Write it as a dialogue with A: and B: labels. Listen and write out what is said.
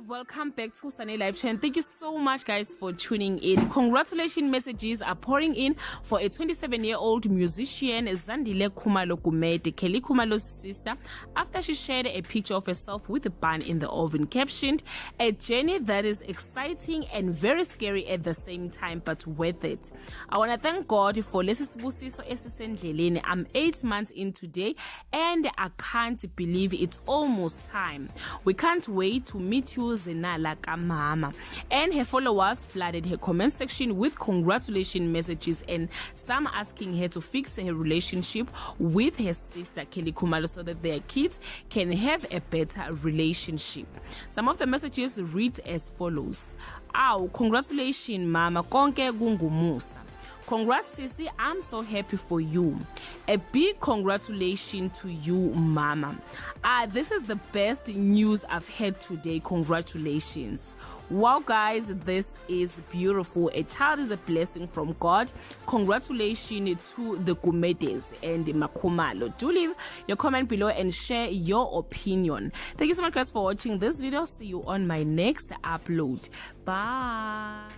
A: welcome back to Sunny Live Channel. Thank you so much, guys, for tuning in. Congratulations messages are pouring in for a 27-year-old musician, Zandile Khumalo Gumede, Kelly Khumalo's sister, after she shared a picture of herself with a bun in the oven, captioned, "A journey that is exciting and very scary at the same time, but worth it. I want to thank God for lesisibusiso esisendleleni. I'm 8 months in today, and I can't believe it's almost time. We can't wait to meet you, Zenala Kamama." And her followers flooded her comment section with congratulation messages, and some asking her to fix her relationship with her sister Kelly Khumalo so that their kids can have a better relationship. Some of the messages read as follows: "Aw, congratulations mama, konke kungumusa. Congrats, Sissy. I'm so happy for you. A big congratulations to you, Mama. This is the best news I've had today. Congratulations. Wow, guys, this is beautiful. A child is a blessing from God. Congratulations to the Gumedes and Makhumalo. Do leave your comment below and share your opinion. Thank you so much, guys, for watching this video. See you on my next upload. Bye.